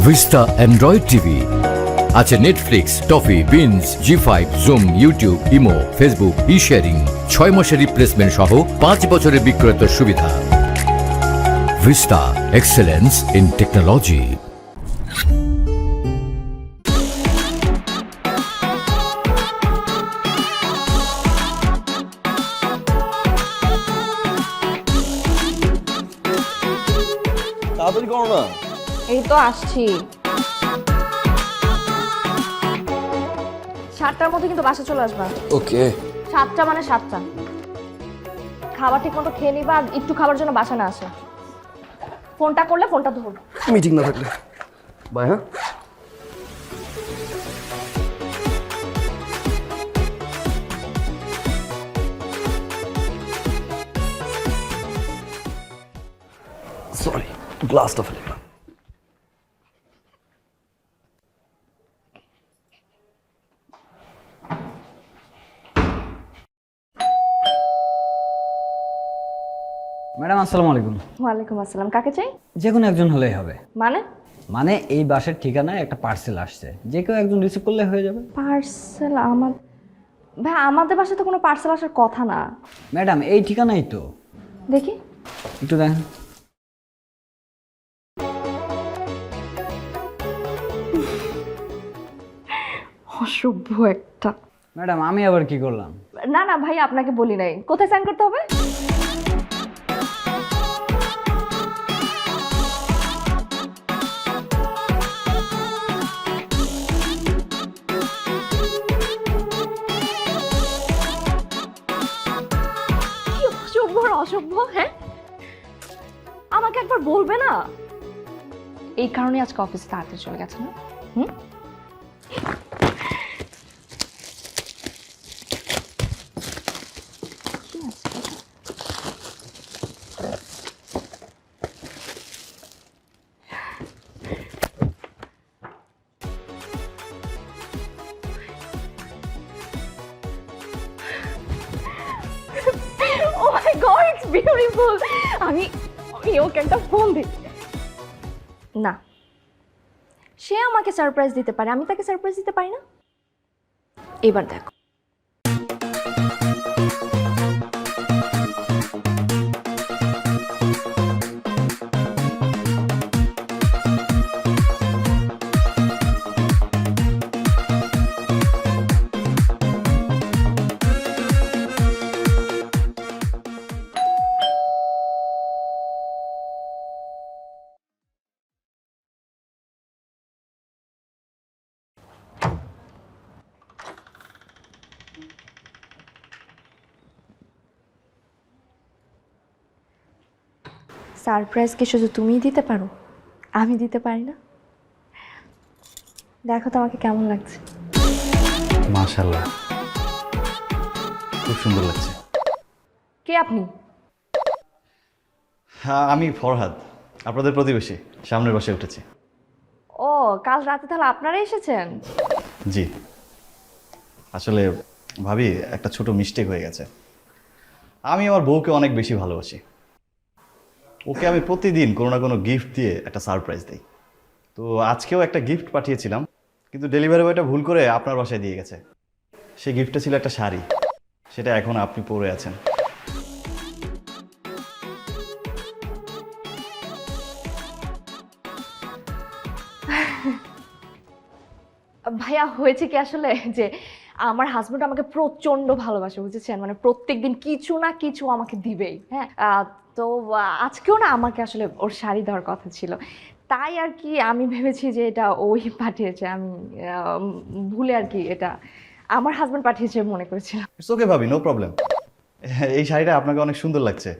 Vista Android TV আছে Netflix, Toffee, beans, জি5, Zoom, YouTube, Imo, Facebook, sharing, 6 মাসের replacement সহ 5 বছরের বিক্রয়ের সুবিধা। Vista, excellence in technology. তাড়াতাড়ি করো না। এই তো আসছি। 7টার মধ্যে কিন্তু বাসা চলে আসবা। ওকে। 7টা মানে 7টা। খাবার ঠিক মতো খেয়ে নিবা, আর একটু খাবার জন্য বাসা না আসে। ফোনটা করলে ফোনটা ধর। মিটিং না থাকলে বাই। হ্যাঁ, সরি, গ্লাসটা ফেলে গেলাম। ম্যাডাম আসসালামু আলাইকুম। ওয়ালাইকুম আসসালাম। কাকে চাই? যে কোনো একজন হলেই হবে। মানে? মানে এই বাসের ঠিকানায় একটা পার্সেল আসছে, যে কেউ একজন রিসিভ করলে হয়ে যাবে। পার্সেল? ভাই আমাদের বাসায় তো কোনো পার্সেল আসার কথা না। ম্যাডাম এই ঠিকানাই তো। দেখি একটু দেখেন। অসভ্য একটা। ম্যাডাম আমি আবার কি করলাম? না না ভাই, আপনাকে বলি নাই। কোথায় সাইন করতে হবে? কি অসভ্য আর অসভ্য! হ্যাঁ, আমাকে একবার বলবে না? এই কারণে আজকে অফিসে তাড়াতাড়ি চলে গেছে না? হুম, oh my god, it's beautiful. আমি ওকে একটা ফোন দিই। না, সে আমাকে সারপ্রাইজ দিতে পারে, আমি তাকে সারপ্রাইজ দিতে পারি না। এবার দেখো। সারপ্রাইজ কি শুধু তুমিই দিতে পারো, আমি দিতে পারি না? দেখো তো আমাকে কেমন লাগছে। মাশাআল্লাহ, খুব সুন্দর লাগছে। কে আপনি? হ্যাঁ, আমি ফরহাদ, আপনাদের প্রতিবেশী, সামনের বাসায় উঠেছি। ও, কাল রাতে তাহলে আপনারা এসেছেন? জি, আসলে ভাবি একটা ছোট মিস্টেক হয়ে গেছে। আমি আমার বউকে অনেক বেশি ভালোবাসি। ওকে আমি প্রতিদিন কোনো না কোনো গিফট দিয়ে একটা সারপ্রাইজ দিই। তো আজকেও একটা গিফট পাঠিয়েছিলাম, কিন্তু ডেলিভারি বয়টা ভুল করে আপনার বাসায় দিয়ে গেছে। সেই গিফটটা ছিল একটা শাড়ি, সেটা এখন আপনি পরে আছেন। ভাইয়া, হয়েছে কি আসলে যে আমার হাজবেন্ড আমাকে প্রচন্ড ভালোবাসে, বুঝেছেন? মানে প্রত্যেকদিন কিছু না কিছু আমাকে দিবেই। হ্যাঁ, তো আজকেও না আমাকে আসলে ওর শাড়ি দেওয়ার কথা ছিল, তাই আর কি আমি ভেবেছি যে এটা ওই পাঠিয়েছে। আমি ভুলে আর কি এটা আমার হাজবেন্ড পাঠিয়েছে মনে করেছিলাম। ইটস ওকে ভাবি, নো প্রবলেম। এই শাড়িটা আপনাকে অনেক সুন্দর লাগছে।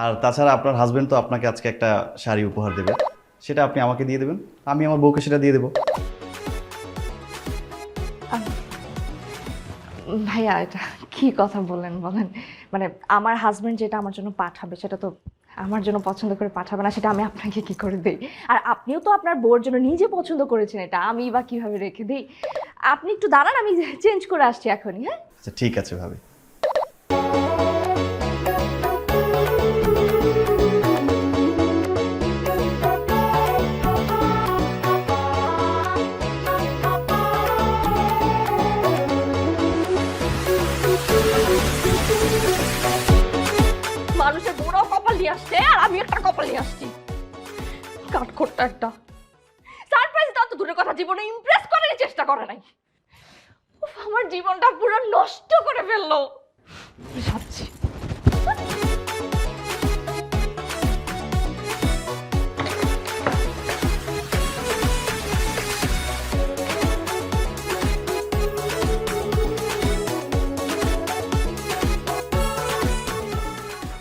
আর তাছাড়া আপনার হাজবেন্ড তো আপনাকে আজকে একটা শাড়ি উপহার দেবে, সেটা আপনি আমাকে দিয়ে দেবেন, আমি আমার বউকে সেটা দিয়ে দেবো। ভাইয়া, এটা কি কথা বলেন বলেন? মানে আমার হাজবেন্ড যেটা আমার জন্য পাঠাবে সেটা তো আমার জন্য পছন্দ করে পাঠাবে না, সেটা আমি আপনাকে কি করে দেই? আর আপনিও তো আপনার বউর জন্য নিজে পছন্দ করেছেন, এটা আমি বা কিভাবে রেখে দিই? আপনি একটু দাঁড়ান, আমি চেঞ্জ করে আসছি এখনই। হ্যাঁ, আচ্ছা ঠিক আছে ভাবি। কাঠখোট্টা একটা সারপ্রাইজ দাও তো দূরের কথা, জীবনে ইমপ্রেস করার চেষ্টা করে নাই। উফ, আমার জীবনটা পুরো নষ্ট করে ফেললো। যাচ্ছি।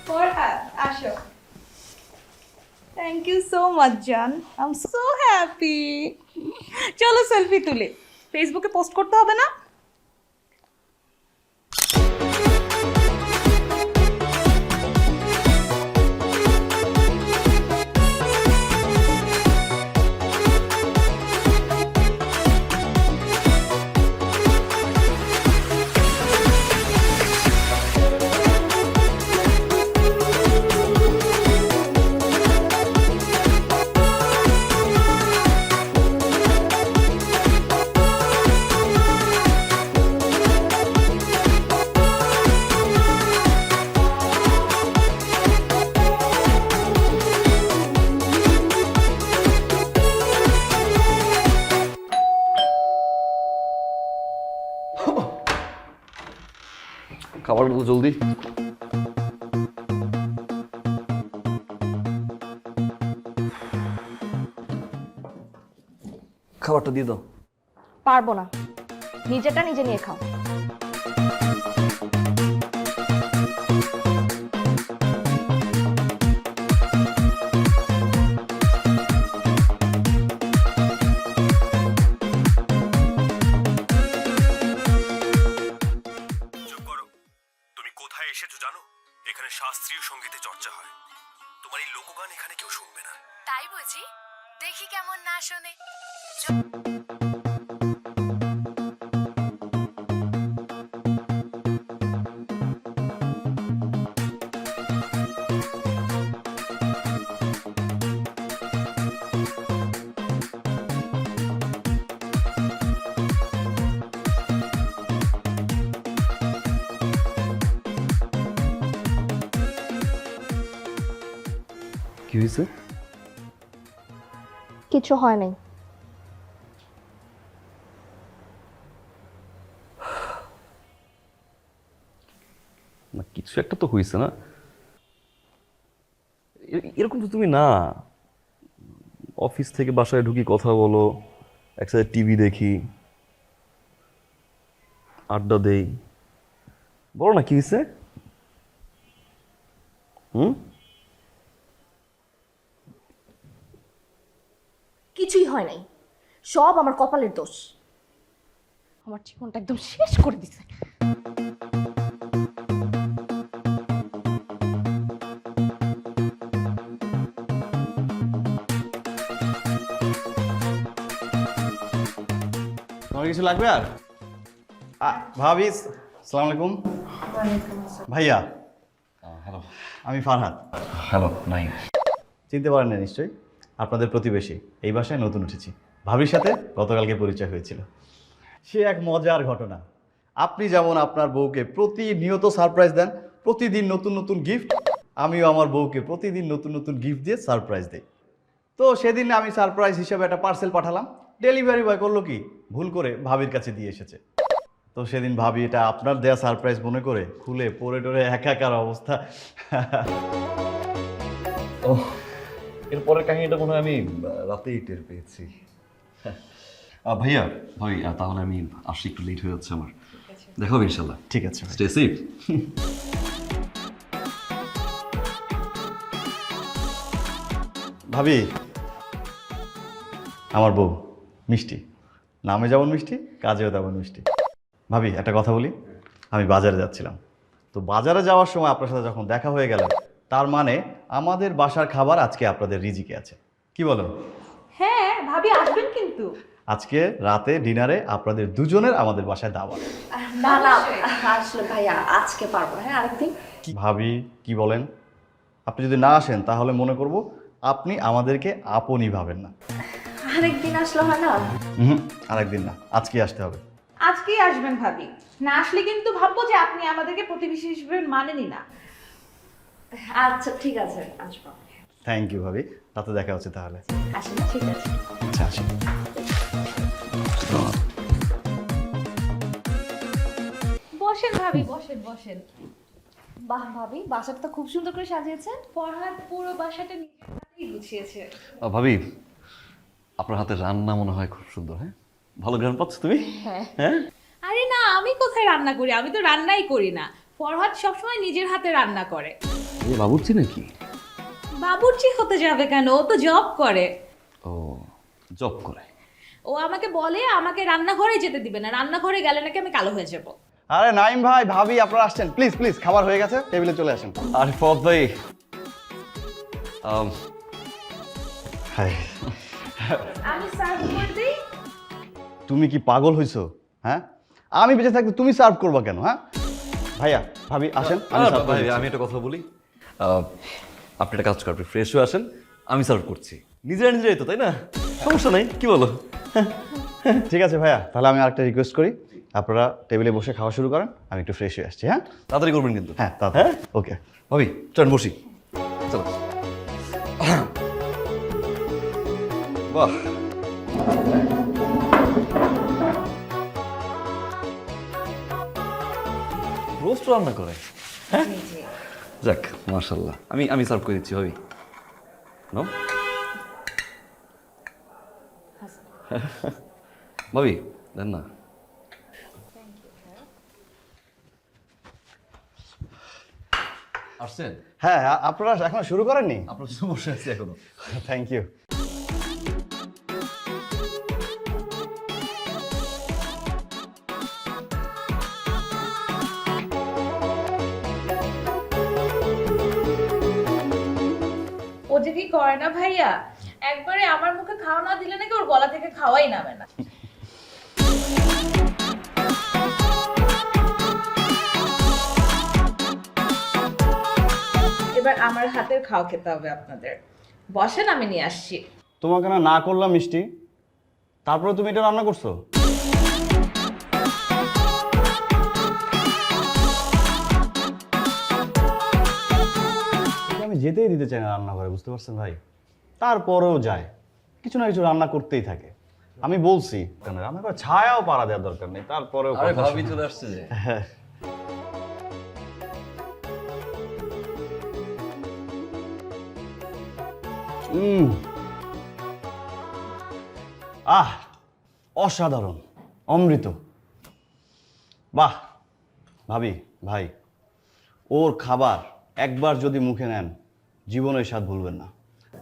Farhad, আসো। Thank you so much, Jan. I'm so happy. চলো সেলফি তুলে ফেসবুকে পোস্ট করতে হবে না? খাবারগুলো তো জলদি। খাবারটা দিয়ে দাও। পারবো না, নিজেরটা নিজে নিয়ে খাও। কোথায় এসেছো জানো? এখানে শাস্ত্রীয় সঙ্গীতে চর্চা হয়। তোমার এই লোকগান এখানে কেউ শুনবে না। তাই বুঝি? দেখি কেমন না শোনে। কি হয়েছে? কিছু হয় নাই। না কিছু একটা তো হয়েছে না, এরকম তো তুমি না। অফিস থেকে বাসায় ঢুকি, কথা বলো, একসাথে টিভি দেখি, আড্ডা দেই। বলো না কি হয়েছে? কিছুই হয় নাই, সব আমার কপালের দোষ। আমার জীবনটা একদম শেষ করে দিছে। তোমার কিছু লাগবে আর? ভাবি, আসসালামু আলাইকুম। ভাইয়া, হ্যালো, আমি ফারহাদ। হ্যালো, নাই চিনতে পারেন না নিশ্চয়ই, আপনাদের প্রতিবেশী। এই বাসায় নতুন উঠেছি। ভাবির সাথে গতকালকে পরিচয় হয়েছিল। সে এক মজার ঘটনা। আপনি যেমন আপনার বউকে প্রতিনিয়ত সারপ্রাইজ দেন, প্রতিদিন নতুন নতুন গিফট, আমিও আমার বউকে প্রতিদিন নতুন নতুন গিফট দিয়ে সারপ্রাইজ দিই। তো সেদিন আমি সারপ্রাইজ হিসেবে একটা পার্সেল পাঠালাম। ডেলিভারি বয় করলো কি, ভুল করে ভাবির কাছে দিয়ে এসেছে। তো সেদিন ভাবি এটা আপনার দেয়া সারপ্রাইজ মনে করে খুলে পরে টরে একাকার অবস্থা। ও, এরপরের কাহিনীটা মনে হয় আমি রাতেই টের পেয়েছি। ভাইয়া ভাই, তাহলে আমি আসি, একটু লেট হয়ে যাচ্ছে আমার। দেখা হবে ইনশাল্লাহ। ঠিক আছে, স্টে সেফ। ভাবি, আমার বউ মিষ্টি, নামে যেমন মিষ্টি, কাজেও তেমন মিষ্টি। ভাবি একটা কথা বলি, আমি বাজারে যাচ্ছিলাম, তো বাজারে যাওয়ার সময় আপনার সাথে যখন দেখা হয়ে গেল, তার মানে আমাদের বাসার খাবার আজকে আপনাদের রিজিকে আছে। কি বলো? হ্যাঁ, ভাবি আসবেন কিন্তু। আজকে রাতে ডিনারে আপনাদের দুজনের আমাদের বাসায় দাওয়াত। না না, আসলে ভাইয়া আজকে পারবো না, হ্যাঁ আরেকদিন। ভাবি কি বলেন? আপনি যদি না আসেন তাহলে মনে করব আপনি আমাদেরকে আপনই ভাবেন না। আরেকদিন আসলে হয় না? আরেকদিন না, আজকেই আসতে হবে। আজকেই আসবেন ভাবি, না আসলে কিন্তু ভাববো যে আপনি আমাদেরকে প্রতিবেশী হিসেবে মানেনই না। আচ্ছা ঠিক আছে, আসবো। থ্যাংক ইউ ভাবি, রাতে দেখা হচ্ছে তাহলে। আসেন, ঠিক আছে। আচ্ছা আসি। বসেন ভাবি, বসেন বসেন। বাহ ভাবি, বাসাটা তো খুব সুন্দর করে সাজিয়েছেন। ফরহাদ পুরো বাসাটা নিজের হাতেই গুছিয়েছে। ভাবি, আপনার হাতে রান্না মনে হয় খুব সুন্দর। হ্যাঁ, ভালো গ্রান পাচ্ছ তুমি? হ্যাঁ। আরে না, আমি কোথায় রান্না করি? আমি তো রান্নাই করি না। ফরহাদ সবসময় নিজের হাতে রান্না করে। এই বাবুর্চি নাকি? বাবুর্চি হতে যাবে কেন? ও তো জব করে। ও, জব করে। ও আমাকে বলে আমাকে রান্নাঘরে যেতে দিবে না, রান্নাঘরে গেলে নাকি আমি কালো হয়ে যাব। আরে নাইম ভাই, ভাবি আপনারা আসছেন, প্লিজ প্লিজ, খাবার হয়ে গেছে, টেবিলে চলে আসেন। আরে ফদ ভাই, হাই, আমি সার্ভ করে দিই। তুমি কি পাগল হইছো? হ্যাঁ, আমি বেঁচে থাকতে তুমি সার্ভ করবা কেন? হ্যাঁ ভাইয়া, ভাবি আসেন, আমি serve করে ভাই, দিচ্ছি। আমি একটা কথা বলি। আপনি একটা কাজ করেন, আপনি ফ্রেশ হয়ে আসেন, আমি সার্ভ করছি। নিজেরা নিজেরাই তো, তাই না? সমস্যা নাই, কি বলো? ঠিক আছে ভাইয়া, তাহলে আমি আরেকটা রিকোয়েস্ট করি, আপনারা টেবিলে বসে খাওয়া শুরু করেন, আমি একটু ফ্রেশ হয়ে আসছি। হ্যাঁ তাড়াতাড়ি করবেন কিন্তু। হ্যাঁ, তাহলে ওকে। ভাবি চলেন বসি। চলো। বাহ, রোস্ট রান্না করে। হ্যাঁ, যাক মাশাআল্লাহ। আমি সার্ভ করে দিচ্ছি ভাবি। নাও। ভাবি দেন না। আসছেন? হ্যাঁ, আপনারা এখনো শুরু করেননি? আপনার জন্য বসে আছি এখনো। Thank you. ও যে কি করে না ভাইয়া, একবারে আমার মুখে খাওয়া না দিলে নাকি ওর গলা থেকে খাওয়াই নামে না। এবার আমার হাতের খাওয়া খেতে হবে আপনাদের। বসেন, আমি নিয়ে আসছি। তোমাকে না করলাম মিষ্টি, তারপরে তুমি এটা রান্না করছো? আমি যেতেই দিতে চাই না রান্নাঘরে, বুঝতে পারছেন ভাই? তারপরেও যায়, কিছু না কিছু রান্না করতেই থাকে। আমি বলছি কেন রান্নাঘরে ছায়াও পাড়া দেওয়ার দরকার নেই, তারপরেও আরে কথা ভাবি শোনে। চলে আসছে যে। উম। আহ, অসাধারণ, অমৃত। বাহ ভাবি, ভাই, ওর খাবার একবার যদি মুখে নেন জীবনের স্বাদ ভুলবেন না।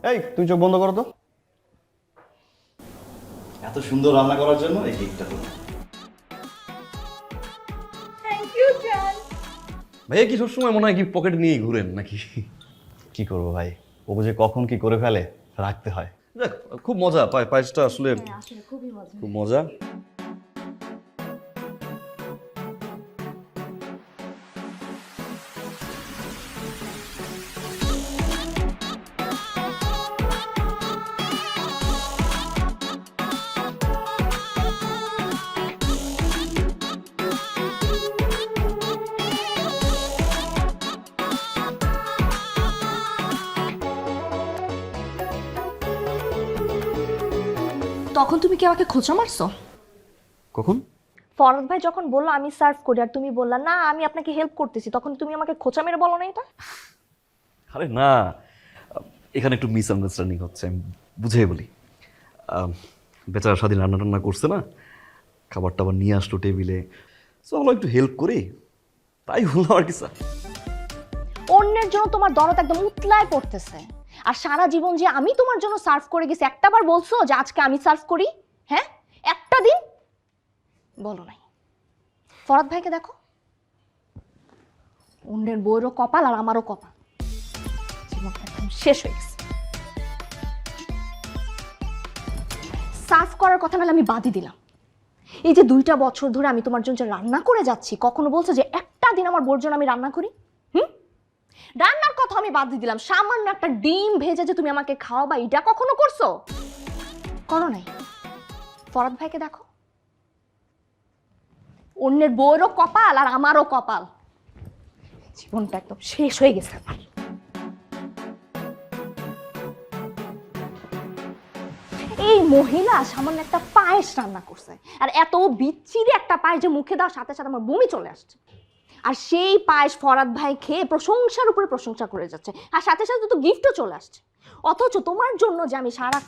এই তুই চোখ বন্ধ করো তো। এত সুন্দর রান্না করার জন্য এই কেকটা তো। থ্যাংক ইউ জান। ভাইয়া কি সবসময় মনে হয় কি পকেটে নিয়ে ঘুরেন নাকি? কি করবো ভাই, ও যে কখন কি করে ফেলে রাখতে হয়। যাক, খুব মজা। পায়েসটা আসলে আসলে খুবই মজা। খুব মজা। তখন তুমি কি আমাকে খোঁচা মারছো? কখন? ফরহাদ ভাই যখন বললো আমি সার্ভ করি আর তুমি বললা না আমি আপনাকে হেল্প করতেছি, তখন তুমি আমাকে খোঁচা মেরে বলো না এটা? আরে না, এখানে একটু মিসআন্ডারস্ট্যান্ডিং হচ্ছে, আমি বুঝিয়ে বলি। বেচারা স্বাধীন রান্না টান্না করছে না, খাবার টাবার নিয়ে আসলো টেবিলে, সো আমরা একটু হেল্প করি, তাই বললাম আর কি। স্যার অন্যের জন্য তোমার দরদ একদম উতলায় পড়তেছে, আর সারা জীবন যে আমি তোমার জন্য সার্ভ করে গেছি একটাবার বলছো যে আজকে আমি সার্ভ করি? হ্যাঁ, একটা দিন বলো নাই। ফরহাদ ভাইকে দেখো, অন্যের বউয়েরও কপাল আর আমারও কপাল, জীবনটা একদম শেষ হয়ে গেছে। সার্ভ করার কথা নাহলে আমি বাদই দিলাম, এই যে 2টা বছর ধরে আমি তোমার জন্য যে রান্না করে যাচ্ছি, কখনো বলছো যে একটা দিন আমার বোর জন্য আমি রান্না করি? রান্নার কথা আমি বাদ দিয়ে দিলাম, সামান্য একটা ডিম ভেজে যে তুমি আমাকে খাওয়াবা এটা কখনো করছো? করো নাই। ফরহাদ ভাইকে দেখো, অন্যের বউয়েরও কপাল আর আমারও কপাল, জীবনটা একদম শেষ হয়ে গেছে আমার। এই মহিলা সামান্য একটা পায়েস রান্না করছে, আর এত বিচ্ছিরি একটা পায়েস যে মুখে দেওয়ার সাথে সাথে আমার বমি চলে আসছে। আর সেই পায়েস ফরাদ ভাই খেয়ে প্রশংসার উপরে প্রশংসা করে যাচ্ছে, আর সাথে সাথে তো গিফটও চলে আসছে। অথচ তোমার জন্য যে আমি সারা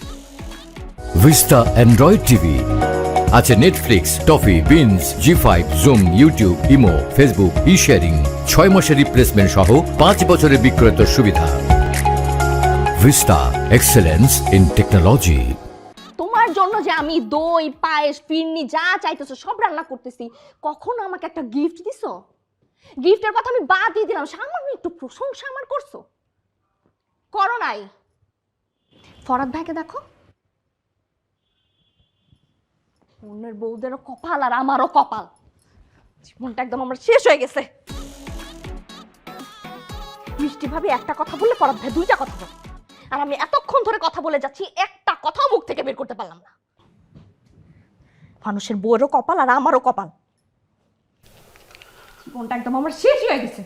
ভিস্তা অ্যান্ড্রয়েড টিভি আছে নেটফ্লিক্স, টফি, বিনস, জি5, Zoom, YouTube, Imo, Facebook, sharing, 6 মাসের রিপ্লেসমেন্ট সহ 5 বছরের বিক্রয়ের সুবিধা। Vista, excellence in technology. তোমার জন্য যে আমি দই, পায়েস, ফিরনি যা চাইতেছো সব রান্না করতেছি, কখনো আমাকে একটা গিফট দিছো? গিফটের কথা আমি বাদ দিয়ে দিলাম, সামান্য একটু প্রশংসা আমার করছো? করো নাই। ফরাদ ভাইকে দেখো, অন্যের বউদেরও কপাল আর আমারও কপাল। জীবনটা একদম আমার শেষ হয়ে গেছে। মিষ্টি ভাবি একটা কথা বললে ফরাদ ভাই দুইটা কথা বলে, আর আমি এতক্ষণ ধরে কথা বলে যাচ্ছি, একটা কথাও মুখ থেকে বের করতে পারলাম না। মানুষের বউয়েরও কপাল আর আমারও কপাল। জীবনটা একদম আমার শেষ হয়ে গেছে।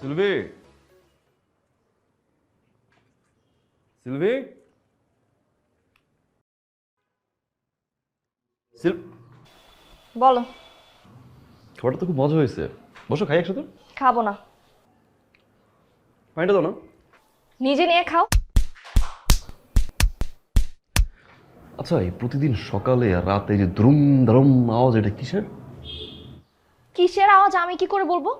সিলভি, সিলভি, বলো। খাবারটা তো খুব মজা হয়েছে। বসো, খাই একসাথে। খাবো না। পানিটা দাও না। নিজে নিয়ে খাও। আচ্ছা, এই প্রতিদিন সকালে আর রাতে যে দ্রুম দ্রুম আওয়াজ, এটা কিসের? কিসের আওয়াজ আমি কি করে বলবো?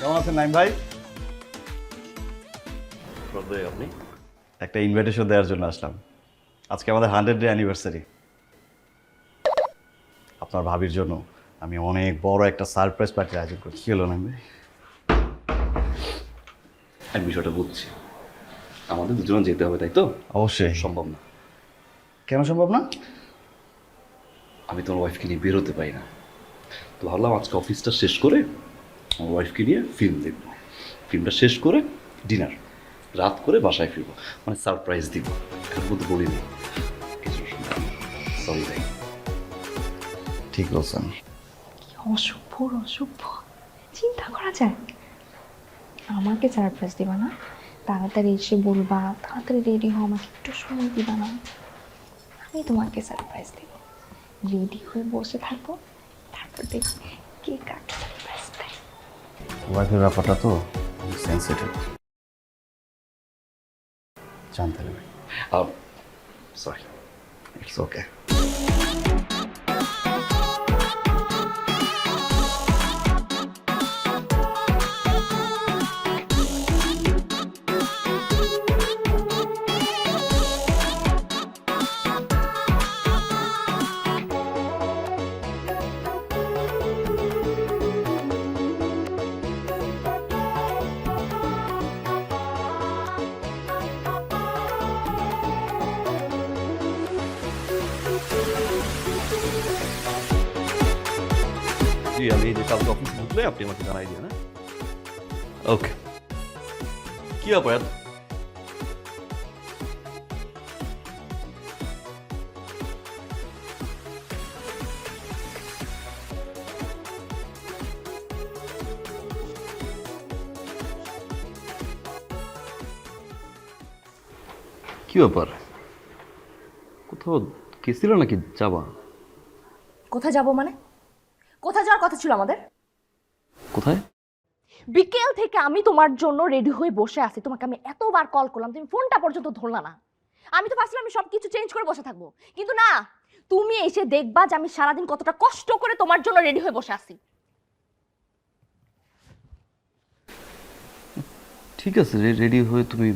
কেমন আছেন নাইম ভাই? আপনি একটা ইনভাইটেশন দেওয়ার জন্য আসলাম। আজকে আমাদের 100 অ্যানিভার্সারি। আপনার ভাবির জন্য আমি অনেক বড় একটা সারপ্রাইজ পার্টির আয়োজন করছি। কি হলো নাইম ভাই? আমি বিষয়টা বুঝছি, আমাদের দুজন যেতে হবে, তাই তো? অবশ্যই। সম্ভব না। কেন সম্ভব না? আমি তোমার ওয়াইফকে নিয়ে বেরোতে পারি না। তো ভাবলাম আজকে অফিসটা শেষ করে আমার ওয়াইফকে নিয়ে ফিল্ম দেখবো, ফিল্মটা শেষ করে ডিনার, রাত করে বাসায় ফিরবো, মানে সারপ্রাইজ দিব। এর মধ্যে বলিনি কিছু। সরি ভাই। ঠিক বলছেন। কি অসভ্য অসভ্য, চিন্তা করা যায়। আমাকে সারপ্রাইজ দিবা না, তাড়াতাড়ি এসে বলবা, তাড়াতাড়ি রেডি হও, আমাকে একটু সময় দিবা না, আমি তোমাকে সারপ্রাইজ দেব। রেডি হয়ে বসে থাকবো, তারপর দেখি কে কাকে সারপ্রাইজ দেয়। ওয়াইফের ব্যাপারটা তো সেন্সিটিভ, জানতে হবে। Sorry, it's okay. জি, আমি এই যে কালকে অফিসে ঢুকলে আপনি আমাকে জানাই দিন। হ্যাঁ, ওকে। কি ব্যাপার? কি ব্যাপার? কোথাও গেছিল নাকি? যাবা? কোথায় যাবো মানে? কোথায় যাওয়ার কথা ছিল আমাদের? কোথায়? বিকেল থেকে আমি তোমার জন্য রেডি হয়ে বসে আছি, তোমাকে আমি এতবার কল করলাম, তুমি ফোনটা পর্যন্ত ধরলা না। আমি তো ভাবছিলাম আমি সবকিছু চেঞ্জ করে বসে থাকবো, কিন্তু না, তুমি এসে দেখবা যে আমি সারাদিন কতটা কষ্ট করে তোমার জন্য রেডি হয়ে বসে আছি। ঠিক আছে, রেডি হয়ে তুমি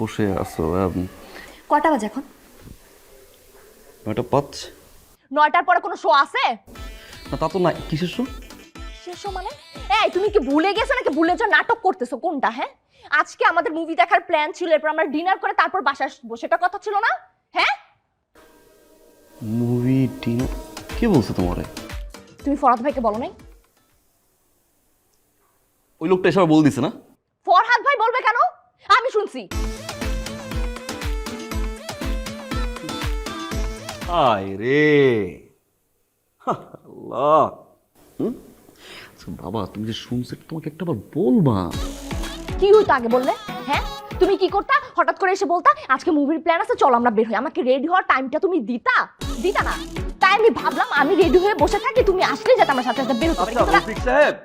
বসে আছো। কয়টা বাজে এখন? 9:05। 9টার পরে কোনো শো আছে? না তা তো না, কিসের শো? সে শো মানে? এই তুমি কি ভুলে গেছো নাকি ভুলে যাওয়ার নাটক করতেছো কোনটা? হ্যাঁ, আজকে আমাদের মুভি দেখার প্ল্যান ছিল, এরপর আমরা ডিনার করে তারপর বাসায় আসবো, সেটা কথা ছিল না? হ্যাঁ, মুভি ডিনার? কে বলছে তোমারে? তুমি ফরহাদ ভাইকে বলো নাই? ওই লোকটা এসব বল দিছে না? ফরহাদ ভাই বলবে কেন? আমি শুনছি। আয় রে আল্লাহ। আচ্ছা বাবা, তুমি যে শুনছো তোমাকে একটা বার বলবা। কি হইতো আগে বললে? হ্যাঁ, তুমি কি করতা? হঠাৎ করে এসে বলতা আজকে মুভির প্ল্যান আছে, চলো আমরা বের হই। আমাকে রেডি হওয়ার টাইমটা তুমি দিতা না? তাই আমি ভাবলাম আমি রেডি হয়ে বসে থাকি, তুমি আসলে যাতে আমার সাথে সাথে বের হতে পারি। আচ্ছা রফিক সাহেব,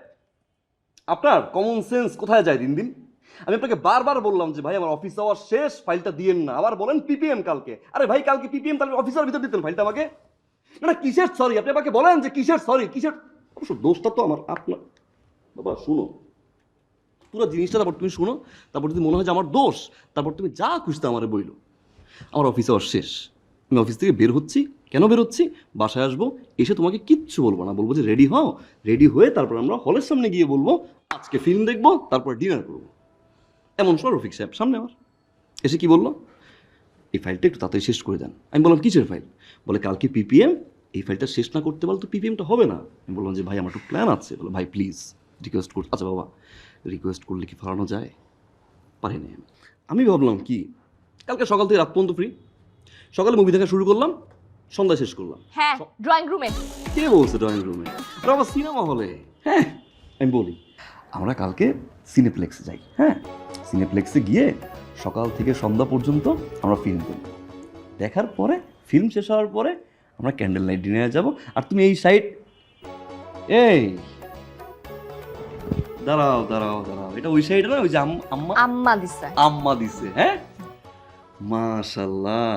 আপনার কমন সেন্স কোথায় যায় দিন দিন? আমি আপনাকে বারবার বললাম যে ভাই আমার অফিস আওয়ার শেষ, ফাইলটা দিয়েন না। আবার বলেন পিপিএম কালকে। আরে ভাই কালকে পিপিএম, তাহলে অফিসের ভিতর দিতেন ফাইলটা আমাকে। না কিসের সরি? আপনি আমাকে বলেন যে কিসের সরি, কিসের? অবশ্য দোষটা তো আমার, আপনার। বাবা শুনো, পুরো জিনিসটা তারপর তুমি শুনো, তারপর যদি মনে হয় যে আমার দোষ, তারপর তুমি যা খুঁজতে আমার বইলো। আমার অফিস আওয়ার শেষ, আমি অফিস থেকে বের হচ্ছি। কেন বের হচ্ছি? বাসায় আসবো, এসে তোমাকে কিচ্ছু বলবো না, বলবো যে রেডি হও। রেডি হয়ে তারপর আমরা হলের সামনে গিয়ে বলবো আজকে ফিল্ম দেখবো, তারপর ডিনার করবো। এমন সময় রফিক সাহেব সামনে আমার এসে কি বললো, এই ফাইলটা একটু তাড়াতাড়ি শেষ করে দেন। আমি বললাম কিসের ফাইল? বলে কালকে পিপিএম, এই ফাইলটা শেষ না করতে পারলে তো পিপিএমটা হবে না। আমি বললাম যে ভাই আমার একটু প্ল্যান আছে। বলে ভাই প্লিজ রিকোয়েস্ট করছি। আচ্ছা বাবা, রিকোয়েস্ট করলে কি ফেরানো যায়? পারিনি। আমি ভাবলাম কি কালকে সকাল থেকে রাত পর্যন্ত ফ্রি, সকালে মুভি দেখা শুরু করলাম, সন্ধ্যা শেষ করলাম। হ্যাঁ, ড্রয়িং রুমে। কে বলছে ড্রয়িং রুমে? আর আবার সিনেমা হলে। হ্যাঁ আমি বলি আমরা কালকে সিনেপ্লেক্সে যাই। হ্যাঁ, সিনেপ্লেক্সে গিয়ে সকাল থেকে সন্ধ্যা পর্যন্ত আমরা ফিল্ম করি। দেখার পরে ফিল্ম শেষ হওয়ার পরে আমরা ক্যান্ডেল লাইট ডিনারে যাব। আর তুমি এই সাইড, এই দাঁড়াও দাঁড়াও দাঁড়াও, এটা ওই সাইডে না, ওই যে আম্মা আম্মা দিছে। আম্মা দিছে। হ্যাঁ মাশাল্লাহ।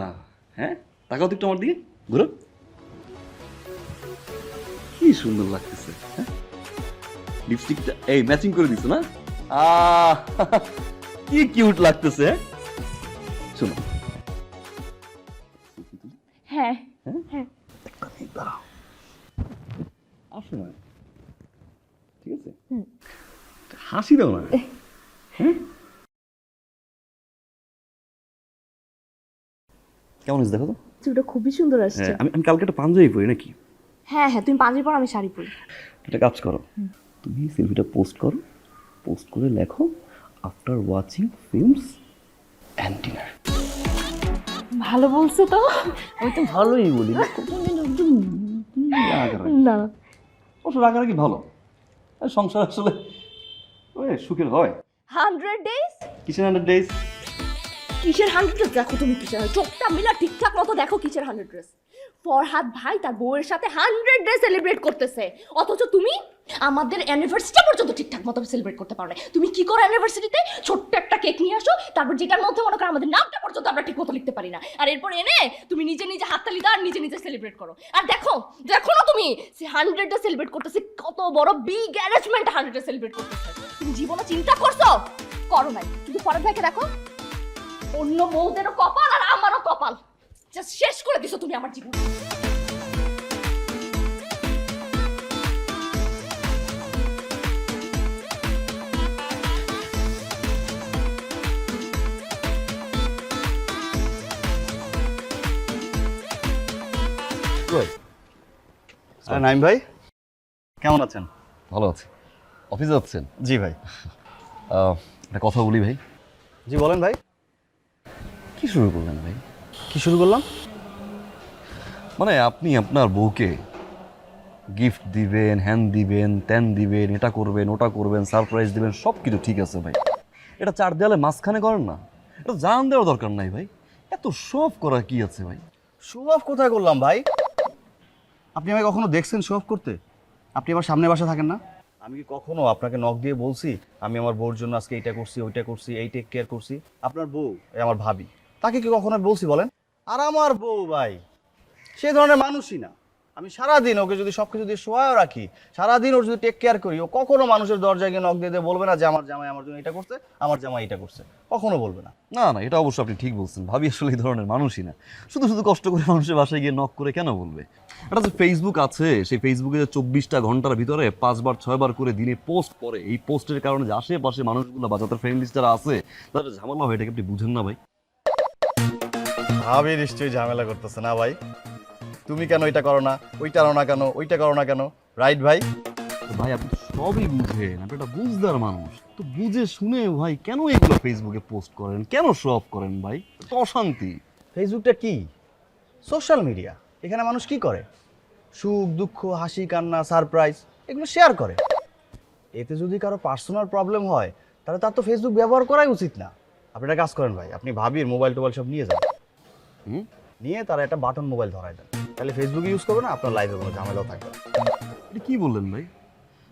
হ্যাঁ তাকাও তো একটু আমার দিকে, ঘুরো। কি সুন্দর লাগতেছে। হ্যাঁ লিপস্টিকটা এই ম্যাচিং করে দিছো না? কি কিউট লাগতেছে। শোনো, হ্যাঁ, দাঁড়াও, আসো না, ঠিক আছে? হাসি দাও না। হ্যাঁ কেমন হয়েছে দেখো তো? চুলটা খুবই সুন্দর আসছে। হ্যাঁ, আমি কালকে একটা পাঞ্জাবি পরি নাকি? হ্যাঁ হ্যাঁ, তুমি পাঞ্জাবি পরো, আমি শাড়ি পরি। একটা কাজ করো, তুমি সেলফিটা পোস্ট করো, পোস্ট করে লেখো after watching films and dinner. ভালো বলছো তো। আমি তো ভালোই বলি না। না, অবশ্য রাগারাগি ভালো, আর সংসার আসলে সুখের হয়। 100 ডেজ? কিসের 100 ডেজ? কিসের 100 ডেজ? দেখো তুমি কিসের, চোখটা মিলা ঠিকঠাক মতো দেখো কিসের 100 ডেজ। ফরহাদ ভাই তার বউয়ের সাথে 100 ডে সেলিব্রেট করতেছে, অথচ তুমি আমাদের অ্যানিভার্সারিটা পর্যন্ত ঠিকঠাক মতো সেলিব্রেট করতে পারো না। তুমি কি করো অ্যানিভার্সারিতে? ছোট্ট একটা কেক নিয়ে আসো, তারপর যেটার মধ্যে মনে করো আমাদের নামটা পর্যন্ত আমরা ঠিক মতো লিখতে পারি না, আর এরপর এনে তুমি নিজে নিজে হাততালি দাও আর নিজে নিজে সেলিব্রেট করো। আর দেখো দেখো না তুমি 100 ডে সেলিব্রেট করতেছে, কত বড় বিগ অ্যারেঞ্জমেন্ট 100 ডে সেলিব্রেট করতেছে। তুমি জীবনে চিন্তা করছো? করো নাই। কিন্তু ফরহাদ ভাইকে দেখো, অন্য বউদেরও কপাল আর আমারও কপাল, জাস্ট শেষ করে দিছো তুমি আমার জীবন। আরে নাইম ভাই, কেমন আছেন? ভালো আছে। অফিসে যাচ্ছেন? জি ভাই। একটা কথা বলি ভাই। জি বলেন ভাই। কি শুরু করলেন ভাই? কি শুরু করলাম? মানে আপনি আপনার বউকে গিফট দিবেন, হ্যান দিবেন, ত্যান দিবেন, এটা করবেন, ওটা করবেন, সারপ্রাইজ দিবেন, সব কিছু ঠিক আছে ভাই। এটা চার দেয়ালে মাঝখানে করেন না, এটা জান দেওয়ার দরকার নাই ভাই। এত শো অফ করা কি আছে ভাই? শো অফ কোথায় করলাম ভাই? আপনি আমাকে কখনো দেখছেন শো অফ করতে? আপনি আমার সামনে বাসা থাকেন না? আমি কি কখনো আপনাকে নক দিয়ে বলছি আমি আমার বউর জন্য আজকে এইটা করছি, ওইটা করছি, এই টেক কেয়ার করছি? আপনার বউ আমার ভাবি, তাকে কি কখনো বলছি বলেন? আর আমার বউ ভাই সে ধরনের মানুষই না। আমি সারাদিন ওকে যদি সব কিছু দিয়ে শোয়াও রাখি, সারাদিন ওর যদি টেক কেয়ার করি, ও কখনো মানুষের দরজায় গিয়ে নক দিয়ে দিয়ে বলবে না যে আমার জামাই আমার জন্য এটা করছে, আমার জামাই এটা করছে, কখনো বলবে না। না না, এটা অবশ্য আপনি ঠিক বলছেন। ভাবি আসলে এই ধরনের মানুষই না। শুধু শুধু কষ্ট করে মানুষের বাসায় গিয়ে নক করে কেন বলবে? এটা যে ফেসবুক আছে, সেই ফেসবুকে যে 24টা ঘন্টার ভিতরে 5 বার 6 বার করে দিনে পোস্ট করে, এই পোস্টের কারণে যে আশেপাশে মানুষগুলো বা যাদের ফ্রেন্ড লিস্ট যারা আছে তাদের ঝামেলা হয়, এটাকে আপনি বুঝেন না ভাই? ভাবি নিশ্চয়ই ঝামেলা করতেছে না ভাই? তুমি কেন এটা করো না, ওইটা করো না কেন, ওইটা করো না কেন, রাইট ভাই? তো ভাই আপনি তো সবই বুঝেন, আপনি একটা বুঝদার মানুষ, তো বুঝে শুনে ভাই কেন এগুলো ফেসবুকে পোস্ট করেন, কেন শো অফ করেন ভাই? তো অশান্তি। ফেসবুকটা কি? Social media. এখানে মানুষ কি করে? সুখ দুঃখ, হাসি কান্না, সারপ্রাইজ এগুলো শেয়ার করে। এতে যদি কারো পার্সোনাল প্রবলেম হয় তাহলে তার তো ফেসবুক ব্যবহার করাই উচিত না। আপনি একটা কাজ করেন ভাই, আপনি ভাবির মোবাইল টোবাইল সব নিয়ে যান, নিয়ে তারা একটা বাটন মোবাইল ধরায় দেন, তাহলে ফেসবুক ইউজ করবে না, আপনার লাইফে কোনো ঝামেলাও থাকবে না। এটা কি বললেন ভাই?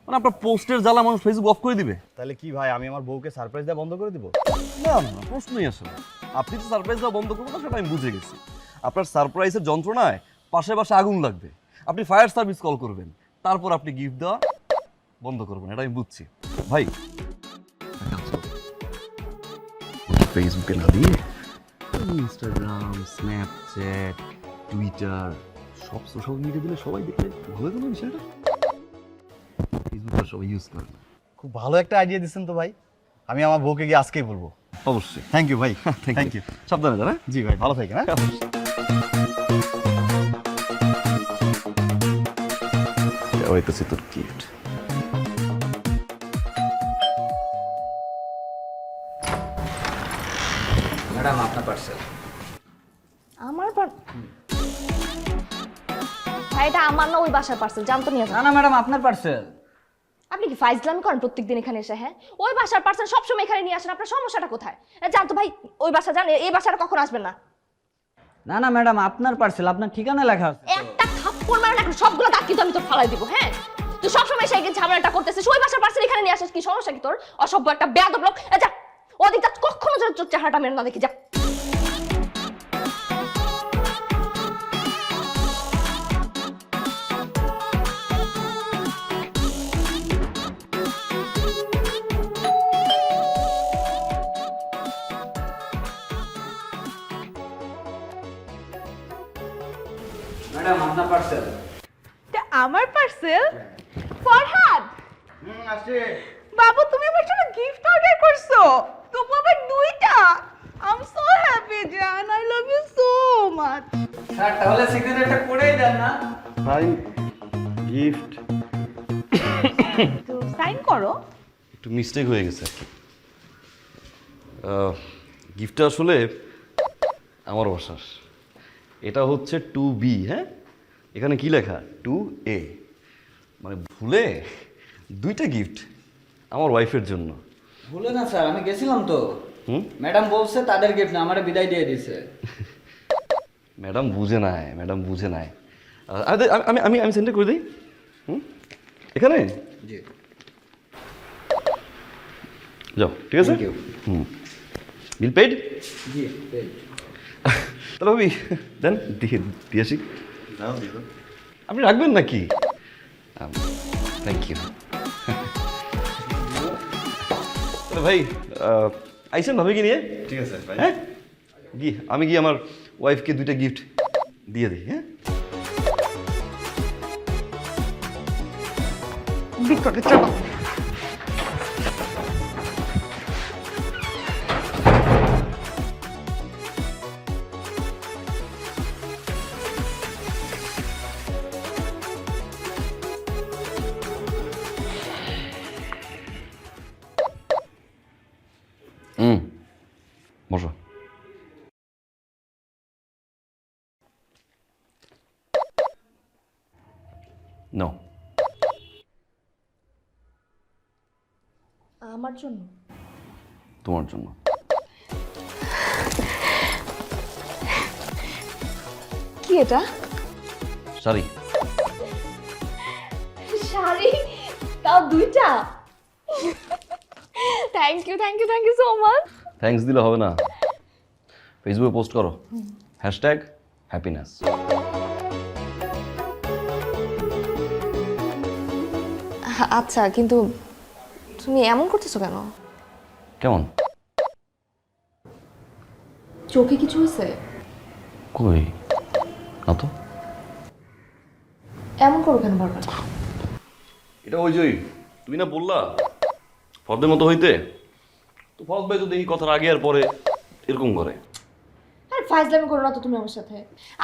মানে আপনার পোস্টের জ্বালা মানুষ ফেসবুক অফ করে দিবে? তাহলে কি ভাই, আমি আমার বউকে সারপ্রাইজ দেওয়া বন্ধ করে দিব? না না না, প্রশ্নই আসে না। আপনি তো সারপ্রাইজ দেওয়া বন্ধ করবেন না, সেটা আমি বুঝে গেছি। আপনার সারপ্রাইজের যন্ত্রণায় পাশে পাশে আগুন লাগবে, আপনি ফায়ার সার্ভিস কল করবেন, তারপর আপনি গিফট দেওয়া বন্ধ করবেন, এটা আমি বুঝছি। ভাই ফেসবুকে না দিয়ে ইনস্টাগ্রাম, স্ন্যাপচ্যাট, টুইটার সব সোশ্যাল মিডিয়া দিলে সবাই দেখলে ভালো হতো না বিষয়টা? ফেসবুকটা সবাই ইউজ করে না। খুব ভালো একটা আইডিয়া দিচ্ছেন তো ভাই, আমি আমার বউকে গিয়ে আজকেই বলবো। অবশ্যই। থ্যাংক ইউ ভাই। Thank you. সাবধানে যান। হ্যাঁ? জি ভাই, ভালো থাকেন। হ্যাঁ, হইতেছে তোর গিফট। ম্যাডাম আপনার পার্সেল। আমার ভাই এটা আমার না ওই বাসার পার্সেল, জানতো নিয়ে না না ম্যাডাম আপনার পার্সেল। আপনি কি ফাইজলামি করেন প্রত্যেকদিন এখানে এসে? হ্যাঁ, ওই বাসার পার্সেল সবসময় এখানে নিয়ে আসেন, আপনার সমস্যাটা কোথায়? জানতো ভাই ওই বাসা জান, এই বাসাটা কখন আসবেন না। না না ম্যাডাম আপনার পার্সেল, আপনার ঠিকানা লেখা আছে। একটা থাপ্পড় মারেন এখন সবগুলো দাঁত কিন্তু আমি তো ফালাই দিব। হ্যাঁ, তুই সবসময় সেই ঝামেলাটা করতেছিস, ওই বাসার পার্সেল এখানে নিয়ে আসিস, কি সমস্যা কি তোর? অসভ্য একটা বেয়াদব লোক। যা ওদিকটা কখনো যেন তোর চেহারাটা মেরে না দেখি, যা। ম্যাডাম আপনার পার্সেল। এটা আমার পার্সেল? ফরহাদ বাবু, তুমি আমার জন্য গিফট অর্ডার করছো? তবু আবার দুইটা। আই এম সো হ্যাপি জান, I love you so much. Sir তাহলে সিগনেচারটা করেই দেন না। Sign gift. তো সাইন করো। একটু মিস্টেক হয়ে গেছে আর কি। গিফটটা আসলে আমার বাসার, এটা হচ্ছে 2B। হ্যাঁ, এখানে কি লেখা 2A, মানে ভুলে দুইটা গিফট আমার ওয়াইফের জন্য। ভুলে না স্যার, আমি গেছিলাম তো। ম্যাডাম বলছে তাদের গিফট না, আমারে বিদায় দিয়ে দিছে। ম্যাডাম বুঝে নাই, ম্যাডাম বুঝে নাই। আমি আমি আমি সেন্টার করে দিই। এখানে জি যাও, ঠিক আছে। Thank you. Bill paid. জি তাহলে ভাবি দেন, দিয়ে আসি। আপনি রাখবেন নাকি? Thank you. তাহলে ভাই আইসেন ভাবিকে নিয়ে। ঠিক আছে ভাই। হ্যাঁ, আমি গিয়ে আমার ওয়াইফকে দুইটা গিফট দিয়ে দিই। হ্যাঁ, ভিতরে চলো। বসো। নো, আমার জন্য? তোমার জন্য। কি এটা? সরি। শাড়ি, তাও দুইটা? Thank you thank you thank you so much. Thanks দিলে হবে না, ফেসবুকে পোস্ট করো, হ্যাশট্যাগ হ্যাপিনেস। আচ্ছা, কিন্তু তুমি এমন করতেছো কেন? কেমন? চোখে কিছু হয়েছে? কই না তো। এমন করো কেন বারবার? এটা ওই জয়, তুমি না বললা ফরদের মতো হইতে, তো ফরদ ভাই তো দেখি কথার আগে আর পরে এরকম করে। আর ফাইজলামি করো না তো তুমি আমার সাথে।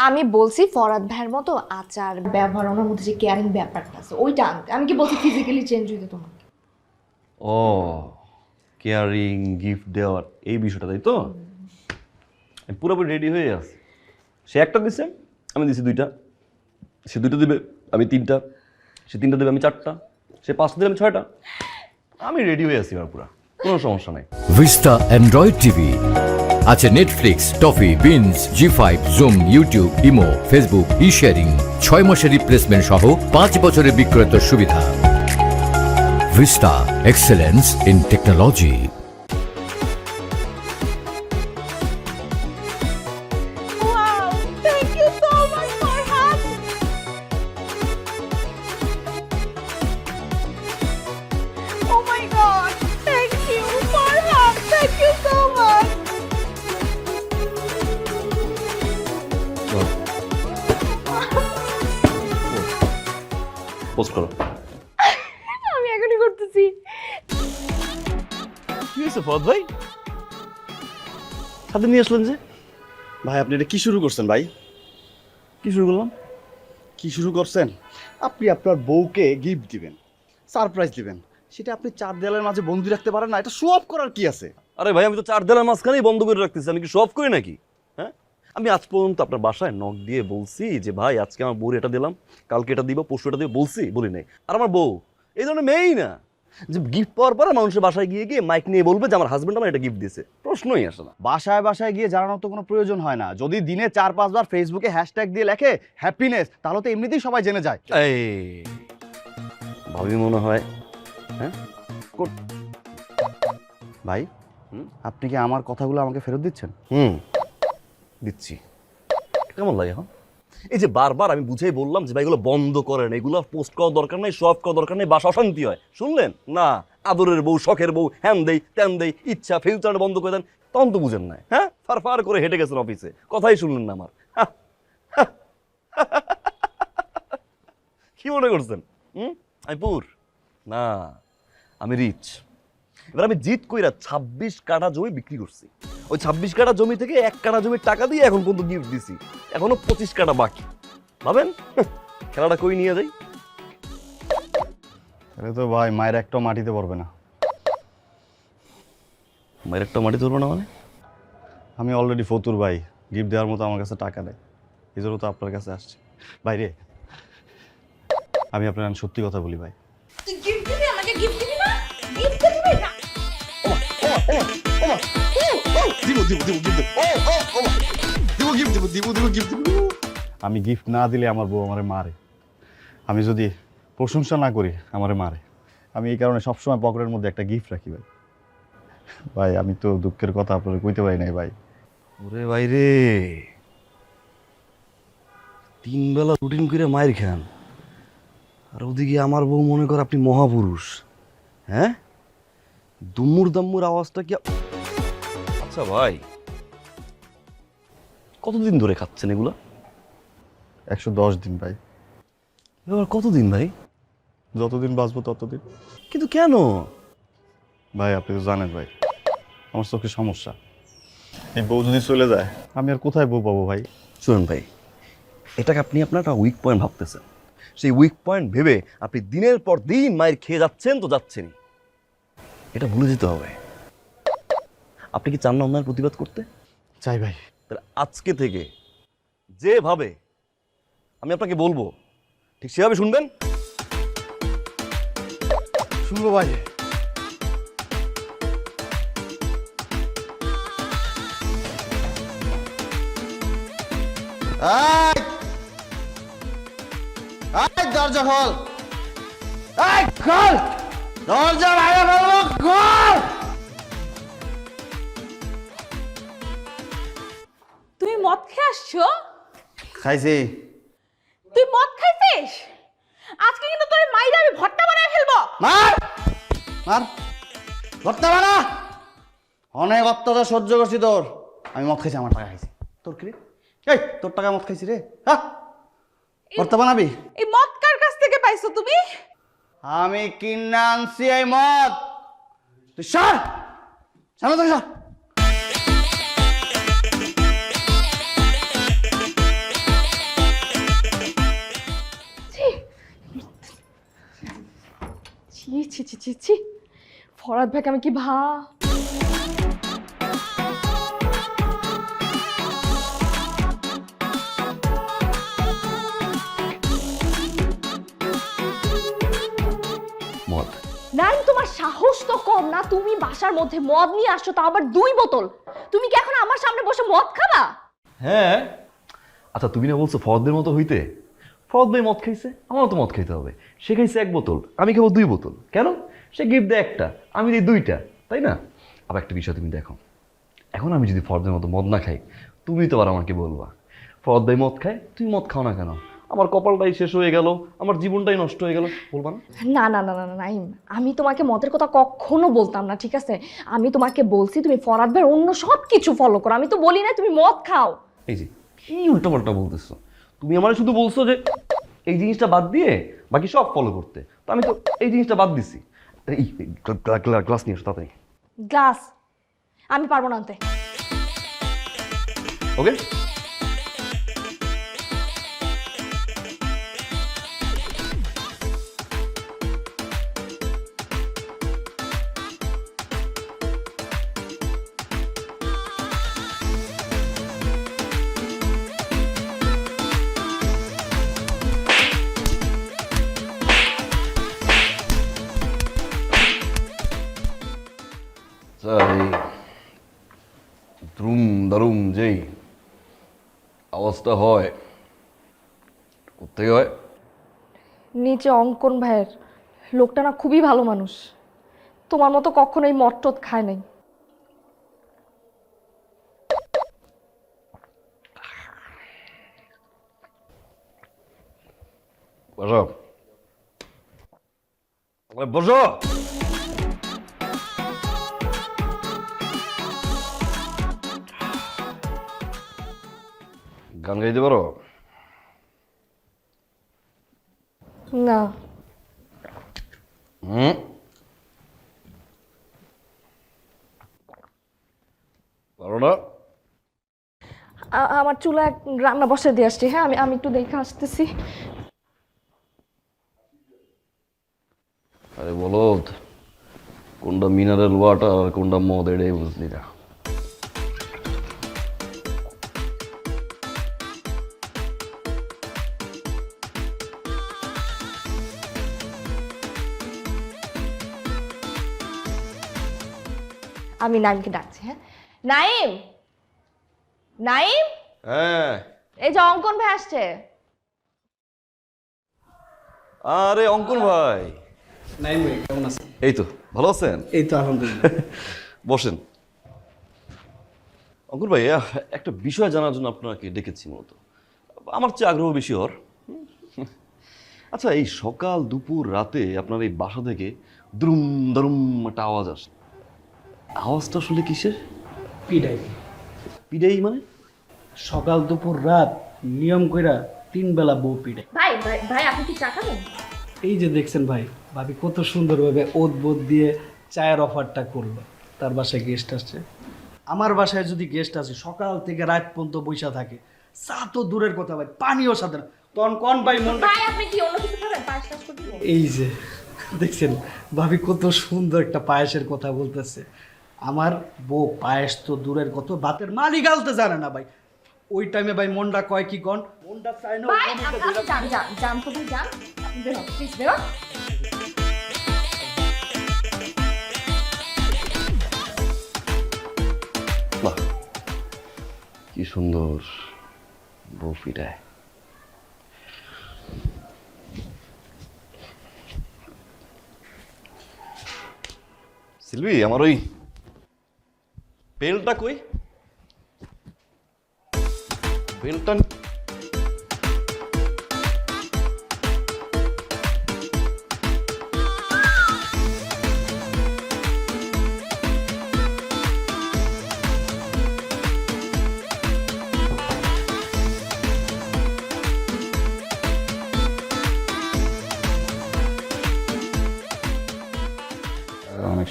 আমি বলছি ফরাদ ভাইয়ের মতো আচার ব্যবহার, ওনার মধ্যে যে কেয়ারিং ব্যাপারটা আছে ওইটা আনতে। আমি কি বলছি ফিজিক্যালি চেঞ্জ হইতে তোমাকে? ও কেয়ারিং, গিফট দেওয়ার এই বিষয়টা, তাই তো? আমি পুরোপুরি রেডি হয়ে আছি। সে একটা দিছে, আমি দিছি 2টা। সে 2টা দিবে, আমি 3টা। সে 3টা দেবে, আমি 4টা। সে 5টা দেবে, আমি 6টা। আমি রেডি হয়ে আছি এবার পুরা, কোনো সমস্যা নাই। ভিস্তা অ্যান্ড্রয়েড টিভি আছে নেটফ্লিক্স, টফি, বিনস, জি5, Zoom, YouTube, Imo, Facebook, sharing, 6 মাসের রিপ্লেসমেন্ট সহ 5 বছরের বিক্রয়ের সুবিধা। Vista, excellence in technology. Wow, thank you so much, Farhad. Oh my God, thank you, Farhad. Thank you so much. Post করো। আমি এখনই করতেছি। কি হয়েছে ফরদ ভাই, সাথে নিয়ে আসলেন যে? ভাই আপনি এটা কি শুরু করছেন ভাই? কি শুরু করলাম? কি শুরু করছেন? আপনি আপনার বউকে গিফট দিবেন, সারপ্রাইজ দিবেন, সেটা আপনি 4 দেয়ালের মাঝে বন্দি রাখতে পারেন না? এটা শো অফ করার কি আছে? আরে ভাই, আমি তো 4 দেয়ালের মাঝখানেই বন্ধ করে রাখতেছি। আমি কি শো অফ করি নাকি? হ্যাঁ, আমি আজ পর্যন্ত আপনার বাসায় নক দিয়ে বলছি যে ভাই আজকে আমার বউর এটা দিলাম, কালকে এটা দিব, পরশু এটা দিব, বলছি? বলি নাই। আর আমার বউ এই ধরনের মেয়েই না যে গিফট পাওয়ার পরে মানুষের বাসায় গিয়ে গিয়ে মাইক নিয়ে বলবে যে আমার হাজবেন্ড আমার এটা গিফট দিয়েছে। প্রশ্নই আসে না। বাসায় বাসায় গিয়ে জানানোর তো কোনো প্রয়োজন হয় না। যদি দিনে 4-5 বার ফেসবুকে হ্যাশট্যাগ দিয়ে লেখে হ্যাপিনেস, তাহলে তো এমনিতেই সবাই জেনে যায়। এই ভাবি মনে হয়। হ্যাঁ ভাই আপনি কি আমার কথাগুলো আমাকে ফেরত দিচ্ছেন? দিচ্ছি। কেমন লাগে এখন? এই যে বারবার আমি বুঝেই বললাম যে ভাই এগুলো বন্ধ করেন, এগুলো পোস্ট করার দরকার নেই, শো অফ করার দরকার নেই, বাসা অশান্তি হয়। শুনলেন না? আদরের বউ, শখের বউ, হ্যান দেই ত্যান দেই, ইচ্ছা ফিল্টার বন্ধ করে দেন, তখন তো বুঝেন না। হ্যাঁ, ফার করে হেঁটে গেছেন অফিসে, কথাই শুনলেন না আমার। কি মনে করছেন আমি পুর? না, আমি রিচ। এবার আমি জিত কইরা 26 কাঠা জমি বিক্রি করছি। ওই 26 কাঠা জমি থেকে 1 কাঠা জমির টাকা দিয়ে এখন পর্যন্ত গিফট দিছি, এখনো 25 কাঠা বাকি। ভাবেন খেলাটা কই নিয়ে যাই। তাহলে তো ভাই মায়ের একটাও মাটিতে পড়বে না। মায়ের একটা মাটি ধরবো না মানে? আমি অলরেডি ফতুর ভাই, গিফট দেওয়ার মতো আমার কাছে টাকা নেই, এই জন্য তো আপনার কাছে আসছি। ভাই রে, আমি আপনার সত্যি কথা বলি ভাই। তুই গিফট দিবি আমাকে? গিফট দিবি না? গিফট দিবি না? আমি গিফট না দিলে আমার বউ আমারে মারে, আমি যদি প্রশংসা না করি আমারে মারে। আমি এই কারণে সবসময় পকেটের মধ্যে একটা গিফট রাখি ভাই। ভাই আমি তো দুঃখের কথা আপনার কইতে পারি নাই ভাই। ওরে ভাই রে, 3 বেলা রুটিন করে মায়ের খান, আর ওদিকে আমার বউ মনে করে আপনি মহাপুরুষ। হ্যাঁ, দুম্মুর দাম্মুর আওয়াজটা কি? আচ্ছা ভাই, কতদিন ধরে খাচ্ছেন এগুলা? 110 দিন ভাই। এবার কতদিন ভাই? যতদিন বাঁচবো ততদিন। কিন্তু কেন ভাই আপনি তো জানেন ভাই, আমার চোখে সমস্যা। এই বউ যদি চলে যায় আমি আর কোথায় বউ পাবো ভাই? শুনুন ভাই, এটাকে আপনি আপনার একটা উইক পয়েন্ট ভাবতেছেন। সেই উইক পয়েন্ট ভেবে আপনি দিনের পর দিন মায়ের খেয়ে যাচ্ছেন তো যাচ্ছেনই, এটা ভুলে যেতে হবে। আপনি কি চান না অন্যায়ের প্রতিবাদ করতে? চাই ভাই। তাহলে আজকে থেকে যেভাবে আমি আপনাকে বলবো ঠিক সেভাবে শুনবেন। শুনবো ভাই। দরজা খোল, খোল দরজা, বাইরে বলবো খোল। তুমি মদ খেয়ে আসছো? খাইছি। তুই মদ খাইছিস? আজকে কিন্তু তোর মাইরে আমি ভর্তা বানায় ফেলবো। মার, ধরতে হবে না। অনেক অত্যাচার সহ্য করছি তোর। আমি মদ খাইছি, আমার টাকা খাইছি। তোর কি রে? এই তোর টাকা মদ খাইছি রে, হ্যাঁ? করতে বানাবি? এই মদ কার কাছ থেকে পাইছো তুমি? আমি কিনে আনছি এই মদ। তুই সর, সামনে থেকে সর। ছি ছি ছি ছি ছি, ফরাদ ভাইকে আমি কি মদ নাইম, তোমার সাহস তো কম না, তুমি বাসার মধ্যে মদ নিয়ে আসছো, তা আবার 2 বোতল। তুমি কি এখন আমার সামনে বসে মদ খাবা? হ্যাঁ, আচ্ছা তুমি না বলছো ফরদের মতো হইতে? ফরদ ভাই মদ খাইছে, আমারও তো মদ খাইতে হবে। সে খাইছে 1 বোতল, আমি খাবো 2 বোতল। কেন? সে গিফট দেয় একটা, আমি দিই 2টা, তাই না? আবার একটা বিষয় তুমি দেখো, এখন আমি যদি ফরদের মতো মদ না খাই, তুমি তো আবার আমাকে বলবা ফরদ ভাই মদ খায়, তুমি মদ খাও না কেন? আমার কপালটাই শেষ হয়ে গেল, আমার জীবনটাই নষ্ট হয়ে গেল, বলবা না? না না না না না নাইম, আমি তোমাকে মদের কথা কখনো বলতাম না, ঠিক আছে? আমি তোমাকে বলছি তুমি ফরাদ ভাইয়ের অন্য সব কিছু ফলো করো, আমি তো বলি না তুমি মদ খাও। এই যে কি উল্টোপাল্টা বলতেছো, তুমি আমার শুধু বলছো যে এই জিনিসটা বাদ দিয়ে বাকি সব ফলো করতে, তো আমি তো এই জিনিসটা বাদ দিছি। এই গ্লাস নিয়ে এসো তাড়াতাড়ি। গ্লাস আমি পারবো না আনতে। ওকে, এই দ্রুম দারুম যেই আওয়াজটা হয়, কোথেকে হয়? নিচে অঙ্কন ভাইয়ের, লোকটা না খুবই ভালো মানুষ, তোমার মতো কখনোই মদ টদ খায় নাই। বসো, বসো। গান গাইতে পারো? না। হুম, পারো না? আমার চুলা রান্না বসে দিয়ে আসছি, হ্যাঁ আমি আমি একটু দেখে আসতেছি। আরে বলদ, কোনটা মিনারেল ওয়াটার আর কোনটা মদ এটাই বুঝলি না। আমি নাইমকে ডাকছি, হ্যাঁ নাইম, নাইম, হ্যাঁ, এই যে অঙ্কন ভাই আসছে। আরে অঙ্কুর ভাই, নাইম ভাই কেমন আছেন? এই তো ভালো আছেন? এই তো আলহামদুলিল্লাহ। বসেন। অঙ্কুর ভাই, একটা বিষয় জানার জন্য আপনাকে ডেকেছি মূলত, আমার চেয়ে আগ্রহ বেশি ওর। আচ্ছা, এই সকাল দুপুর রাতে আপনার এই বাসা থেকে দ্রুম দারুম একটা আওয়াজ আসে, আওয়াজটা আসলে কিসের? পিডাই পিডাই মানে? সকাল দুপুর রাত নিয়ম কইরা 3 বেলা বউ পিডাই। ভাই ভাই ভাই, আপনি কি চা খাবেন? এই যে দেখছেন ভাই, ভাবি কত সুন্দরভাবে ওত বোধ দিয়ে চায়ের অফারটা করলো। তার বাসায় গেস্ট আসছে, আমার বাসায় যদি গেস্ট আসে সকাল থেকে রাত পর্যন্ত বৈশা থাকে, চা তো দূরের কথা ভাই, পানিও সাথে না, তখন কোন ভাই মনটা। ভাই আপনি কি অন্য কিছু খাবেন? পায়েস টাস করে দিব? এই যে দেখছেন ভাবি কত সুন্দর একটা পায়েসের কথা বলতেছে। আমার বউ পায়েস তো দূরের কত, ভাতের মালি গালতে জানে না ভাই। ওই টাইমে ভাই মনটা কয় কি কন, মনটা চায় না। ভাই আপনি যান যান যান তো ভাই যান, আপনি বেরো প্লিজ বেরো। বাহ, কি সুন্দর বউ পিডায়। সিলভি, আমার ওই বেলটা কই? বেলটা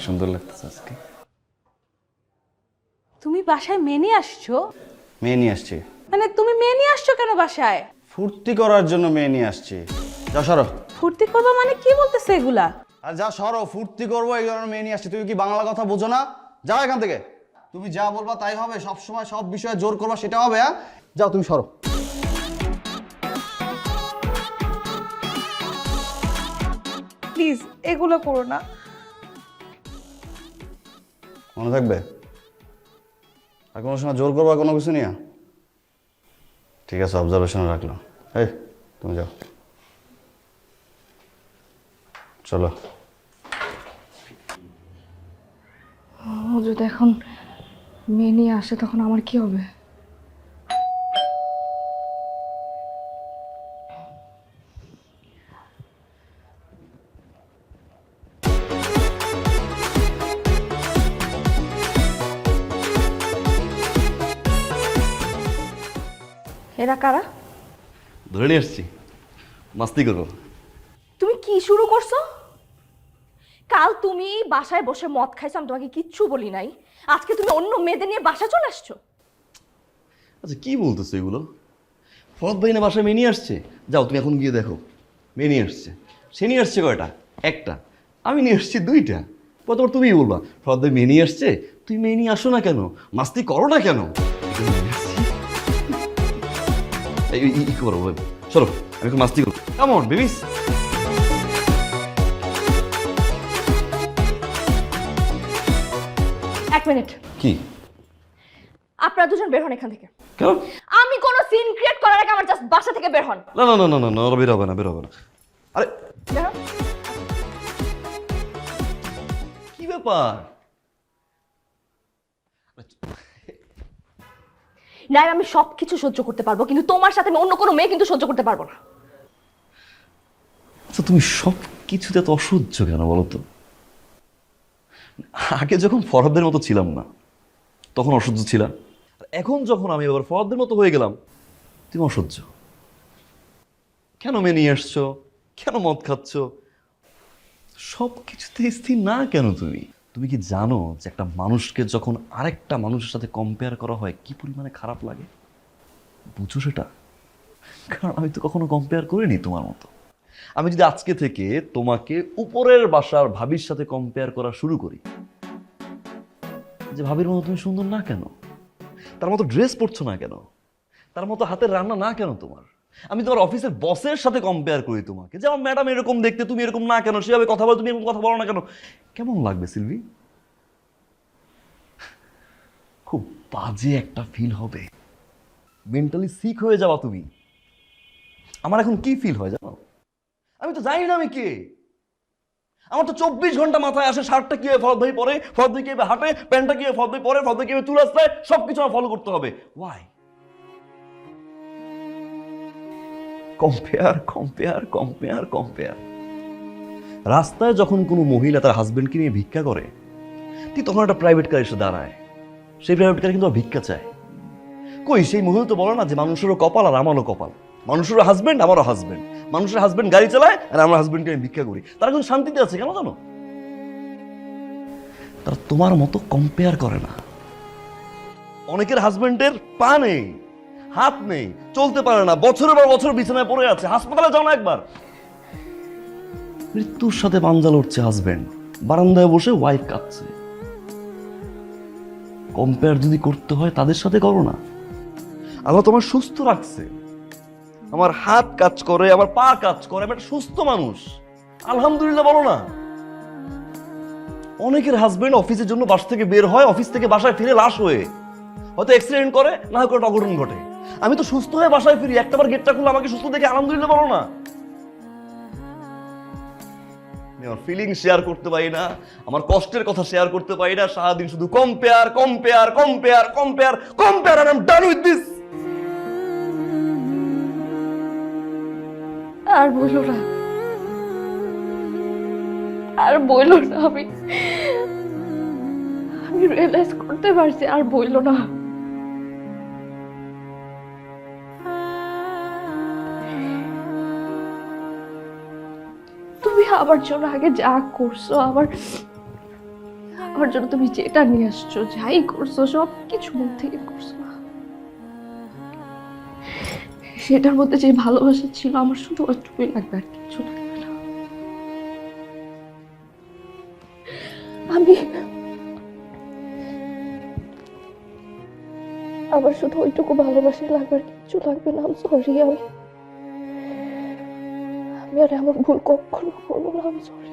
সুন্দর লাগতেছে আজকে। তুমি বাসায় মেয়ে নিয়ে আসছো? মেয়ে নিয়ে আসছি। মানে তুমি মেয়ে নিয়ে আসছো কেন বাসায়? ফুর্তি করার জন্য মেয়ে নিয়ে আসছি। যা সরো। ফুর্তি করবো মানে কি বলতেছে এগুলা? আর যা সরো, ফুর্তি করবো এই ধরনের মেয়ে নিয়ে আসছি। তুমি কি বাংলা কথা বোঝো না? যাও এখান থেকে। তুমি যা বলবা তাই হবে, সব সময় সব বিষয়ে জোর করবা সেটা হবে? হ্যাঁ, যাও তুমি সরো। প্লিজ এগুলো করো না। মনে থাকবে? আর কোনো সময় জোর করবা কোনো কিছু নিয়ে? ঠিক আছে, অবজারভেশনে রাখলাম। এই তুমি যাও, চলো। ও যদি এখন মেয়ে নিয়ে আসে তখন আমার কি হবে? এরা কারা? ধরে নিয়ে আসছি, মাস্তি করবো। তুমি কি শুরু করছো? কাল তুমি বাসায় বসে মদ খাইছো, আমি তোমাকে কিচ্ছু বলি নাই। আজকে তুমি অন্য মেয়েদের নিয়ে বাসা চলে আসছো। আচ্ছা কি বলতেছো এগুলো? ফরদ ভাই না বাসায় মেয়ে নিয়ে আসছে? যাও তুমি এখন গিয়ে দেখো মেয়ে নিয়ে আসছে। সে নিয়ে আসছে কয়টা? একটা। আমি নিয়ে আসছি দুইটা। প্রথমবার তুমিই বলবা ফরদ ভাই মেয়ে নিয়ে আসছে, তুই মেয়ে নিয়ে আসো না কেন, মাস্তি করো না কেন? ই করো, চলো আমি এখন মাস্তি করবো। কেমন বেবিস? এক মিনিট, কি? আপনারা দুজন বের হন এখান থেকে। কেন? আমি কোনো সিন ক্রিয়েট করার আগে আমার জাস্ট বাসা থেকে বের হন। না না না না না না, ওরা বের হবে না, বের হবে না। আরে বের হন। কি ব্যাপার? না, আমি সবকিছু সহ্য করতে পারবো, কিন্তু তোমার সাথে আমি অন্য কোনো মেয়ে কিন্তু সহ্য করতে পারবো না। আচ্ছা তুমি সব কিছুতে এত অসহ্য কেন বলো তো? আগে যখন ফরহাদের মতো ছিলাম না তখন অসহ্য ছিলাম, আর এখন যখন আমি আবার ফরহাদের মতো হয়ে গেলাম তুমি অসহ্য কেন? মেয়ে নিয়ে আসছো, কেন মদ খাচ্ছ, সব কিছুতে স্থির না কেন তুমি? তুমি কি জানো যে একটা মানুষকে যখন আরেকটা মানুষের সাথে কম্পেয়ার করা হয় কি পরিমাণে খারাপ লাগে? বুঝো সেটা? কারণ আমি তো কখনো কম্পেয়ার করিনি তোমার মতো। আমি যদি আজকে থেকে তোমাকে উপরের বাসার ভাবির সাথে কম্পেয়ার করা শুরু করি, যে ভাবির মতো তুমি সুন্দর না কেন, তার মতো ড্রেস পরছো না কেন, তার মতো হাতের রান্না না কেন তোমার, আমি তোমার অফিসের বসের সাথে কম্পেয়ার করি তোমাকে, যে আমার ম্যাডাম এরকম দেখতে, তুমি এরকম না কেন, সেভাবে কথা বলো, তুমি এরকম কথা বলো না কেন, কেমন লাগবে সিলভি? খুব বাজে একটা ফিল হবে, মেন্টালি সিক হয়ে যাওয়া তুমি। আমার এখন কি ফিল হয় জানো? আমি তো জানি না আমি কে। আমার তো 24 ঘন্টা মাথায় আসে শার্টটা কিভাবে ফরদ ভাই পরে, ফরদ ভাই কিভাবে হাঁটে, প্যান্টটা কিভাবে ফরদ ভাই পরে, ফরদ ভাই কিভাবে চুল আসলে, সবকিছু আমার ফলো করতে হবে। Why? Compare compare compare compare. রাস্তায় যখন কোনো মহিলা তার হাজবেন্ডকে নিয়ে ভিক্ষা করে, ঠিক তখন একটা প্রাইভেট কার এসে দাঁড়ায়, সেই প্রাইভেট কার কিন্তু ভিক্ষা চায়। কই সেই মহিলা তো বলে না যে মানুষেরও কপাল আর আমারও কপাল, মানুষেরও হাজবেন্ড আমারও হাজবেন্ড, মানুষের হাজবেন্ড গাড়ি চালায় আর আমার হাজবেন্ডকে আমি ভিক্ষা করি, তারা কিন্তু শান্তিতে আছে। কেন জানো? তারা তোমার মতো কম্পেয়ার করে না। অনেকের হাজবেন্ডের পা নেই, হাত নেই, চলতে পারে না, বছরের পর বছর বিছানায় পড়ে আছে, হাসপাতালে যাও না একবার। মৃত্যুর সাথে পাঞ্জা লড়ছে হাজবেন্ড, বারান্দায় বসে ওয়াইফ কাঁদছে। কম্পেয়ার যদি করতে হয় তাদের সাথে করো না। আল্লাহ তোমার সুস্থ রাখছে, আমার হাত কাজ করে, আমার পা কাজ করে, আমি একটা সুস্থ মানুষ, আলহামদুলিল্লাহ বলো না। অনেকের হাজবেন্ড অফিসের জন্য বাসা থেকে বের হয়, অফিস থেকে বাসায় ফিরে লাশ হয়ে, হয়তো অ্যাক্সিডেন্ট করে, না হয় কোনো অঘটন ঘটে। আমি তো সুস্থ হয়ে বাসায় ফিরি, একটাবার গেটটা খুলে আমাকে সুস্থ দেখে আলহামদুলিল্লাহ বলো না। আমি আমার ফিলিংস শেয়ার করতে পারি না, আমার কষ্টের কথা শেয়ার করতে পারি না, সারাদিন শুধু compare compare compare compare compare, আর I am done with this. আর বইলো না, আর বইলো না। আমি রিয়েলাইজ করতে পারছি, আর বইলো না। তুমি আমার জন্য আগে যা করছো, আমার জন্য তুমি যেটা নিয়ে আসছো, যাই করছো, সব কিছু মন থেকে করছো না। সেটার মধ্যে যে ভালোবাসা ছিল আমার শুধু ওইটুকুই লাগবে, আর কিছু লাগবে না। আমার শুধু ওইটুকু ভালোবাসা লাগবে, আর কিছু লাগবে না। আমি সরি, আমি আর এমন ভুল কখনো করবো না। আমি সরি,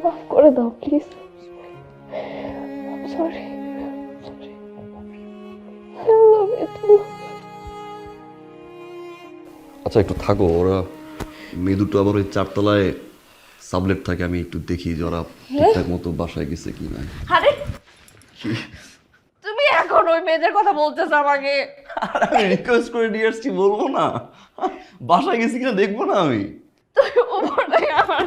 মাফ করে দাও প্লিজ। সরি, আচ্ছা একটু থাকো, ওরা মেয়ে দুটো আবার ওই 4 তলায় সাবলেট থাকে, আমি একটু দেখি যে ওরা ঠিকঠাক মতো বাসায় গেছে কি না। আরে তুমি এখন ওই মেয়েদের কথা বলতেছো আমাকে? আমি রিকোয়েস্ট করে নিয়ে আসছি, বলবো না বাসায় গেছি কিনা দেখবো না আমি? তুই উপর থেকে আমার